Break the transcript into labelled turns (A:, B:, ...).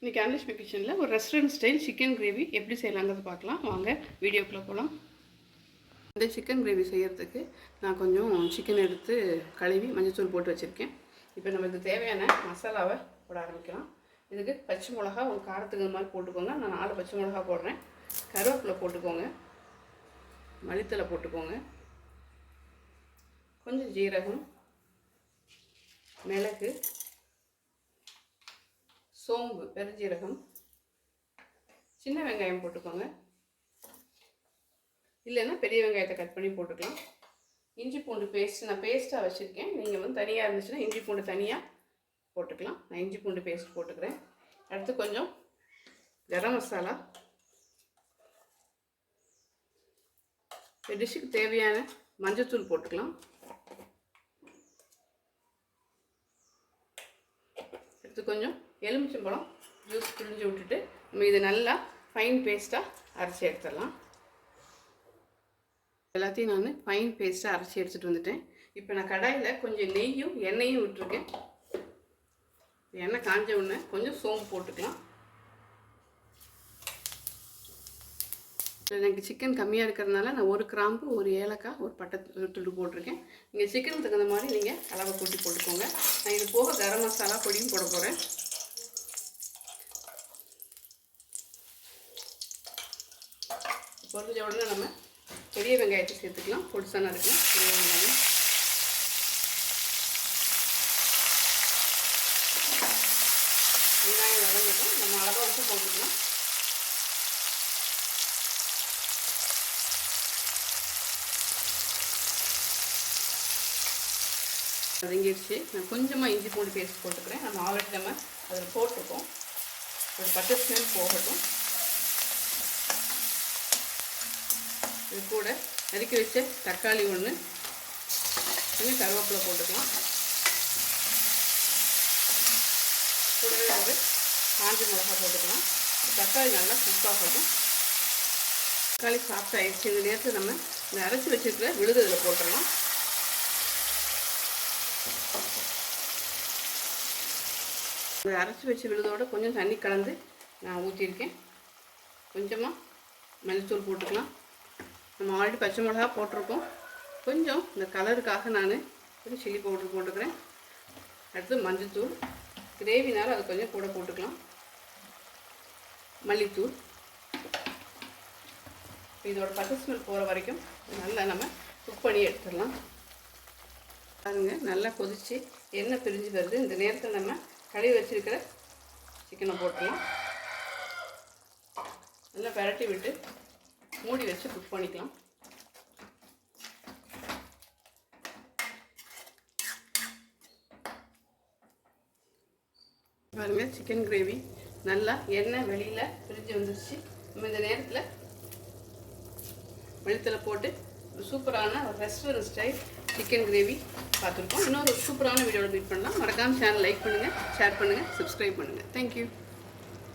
A: இன்றைக்கி அன்னலட்சுமி கிச்சனில் ஒரு ரெஸ்டாரண்ட் ஸ்டைல் சிக்கன் கிரேவி எப்படி செய்யலாங்கிறது பார்க்கலாம். வாங்க வீடியோக்குள்ளே போகலாம். இந்த சிக்கன் கிரேவி செய்கிறதுக்கு நான் கொஞ்சம் சிக்கன் எடுத்து கழுவி மஞ்சள்தூள் போட்டு வச்சுருக்கேன். இப்போ நமக்கு தேவையான மசாலாவை போட ஆரம்பிக்கலாம். இதுக்கு பச்சை மிளகா ஒரு காரத்துக்கு மாதிரி போட்டுக்கோங்க. நான் 4 பச்சை மிளகா போடுறேன். கருவேப்பிலை போட்டுக்கோங்க, மல்லித்தலை போட்டுக்கோங்க, கொஞ்சம் ஜீரகம், மிளகு, சோம்பு, பெருஞ்சீரகம், சின்ன வெங்காயம் போட்டுக்கோங்க. இல்லைன்னா பெரிய வெங்காயத்தை கட் பண்ணி போட்டுக்கலாம். இஞ்சி பூண்டு பேஸ்ட் நான் பேஸ்ட்டாக வச்சுருக்கேன். நீங்கள் தனியாக இருந்துச்சுன்னா இஞ்சி பூண்டு தனியாக போட்டுக்கலாம். நான் இஞ்சி பூண்டு பேஸ்ட் போட்டுக்கிறேன். அடுத்து கொஞ்சம் கரம் மசாலா, டிஷ்ஷுக்கு தேவையான மஞ்சள்தூள் போட்டுக்கலாம். அடுத்து கொஞ்சம் எலுமிச்சம்பழம் ஜூஸ் பிழிஞ்சு விட்டுட்டு நம்ம இதை நல்லா ஃபைன் பேஸ்ட்டாக அரைச்சி எடுத்துடலாம். எல்லாத்தையும் நான் ஃபைன் பேஸ்ட்டாக அரைச்சி எடுத்துகிட்டு வந்துட்டேன். இப்போ நான் கடாயில் கொஞ்சம் நெய்யும் எண்ணெயும் விட்டுருக்கேன். எண்ணெய் காஞ்ச உடனே கொஞ்சம் சோம்பு போட்டுக்கலாம். எனக்கு சிக்கன் கம்மியாக இருக்கிறதுனால நான் 1 கிராம்பு, 1 ஏலக்காய், 1 பட்டை துண்டு போட்டிருக்கேன். நீங்கள் சிக்கனுக்கு தகுந்த மாதிரி நீங்கள் அளவை கூட்டி போட்டுக்கோங்க. நான் இது போக கரம் மசாலா பொடியும் போட போகிறேன். பொரிஞ்ச உடனே நம்ம பெரிய வெங்காயத்தை சேர்த்துக்கலாம். பொடிசான இருக்கலாம் பெரிய வெங்காயம். வெங்காயம் வதங்கிட்டோம். நம்ம அளவாக உப்பு போட்டுக்கலாம். வதங்கிடுச்சு. நான் கொஞ்சமாக இஞ்சி பூண்டு பேஸ்ட் போட்டுக்கிறேன். நம்ம ஆல்ரெடி நம்ம அதில் போட்டிருக்கோம். ஒரு பச்சை ஸ்மெல் போகட்டும். இது கூட நறுக்கி வச்ச தக்காளி ஒன்று, கொஞ்சம் கருவேப்பிலை போட்டுக்கலாம். கூடவே ஒரு காஞ்ச மிளகா போட்டுக்கலாம். தக்காளி நல்லா குக் ஆகட்டும். தக்காளி சாஃப்ட் ஆகிடுச்சு. இந்த நேரத்தில் நம்ம இந்த அரைச்சி வச்சுருக்கிற விழுது இதில் போட்டுடலாம். இந்த அரைச்சி வச்சு விழுதோடு கொஞ்சம் தண்ணி கலந்து நான் ஊற்றிருக்கேன். கொஞ்சமாக மஞ்சள்தூள் போட்டுக்கலாம். நம்ம ஆல்ரெடி பச்சை மிளகா போட்டிருக்கோம். கொஞ்சம் இந்த கலருக்காக நான் கொஞ்சம் சில்லி பவுடர் போட்டுக்கிறேன். அடுத்து மஞ்சள்தூள், கிரேவினால அது கொஞ்சம் கூட போட்டுக்கலாம். மல்லித்தூள். இதோட பச்சை ஸ்மெல் போகிற வரைக்கும் நல்லா நம்ம குக் பண்ணி எடுத்துடலாம். பாருங்கள், நல்லா கொதித்து எண்ணெய் பிரிஞ்சு வருது. இந்த நேரத்தில் நம்ம கழுவி வச்சுருக்கிற சிக்கனை போட்டுக்கலாம். நல்லா பரட்டி விட்டு மூடி வச்சு குக் பண்ணிக்கலாம். பாருங்கள், சிக்கன் கிரேவி நல்லா எண்ணெய் வெளியில் பிரிஞ்சு வந்துருச்சு. நம்ம இந்த நேரத்தில் வெளுத்தில் போட்டு ஒரு சூப்பரான ஒரு ரெஸ்டாரண்ட் ஸ்டைல் சிக்கன் கிரேவி பார்த்துருக்கோம். இன்னொரு சூப்பரான வீடியோவில் மீட் பண்ணலாம். மறக்காமல் சேனல் லைக் பண்ணுங்கள், ஷேர் பண்ணுங்கள், சப்ஸ்கிரைப் பண்ணுங்கள். தேங்க்யூ.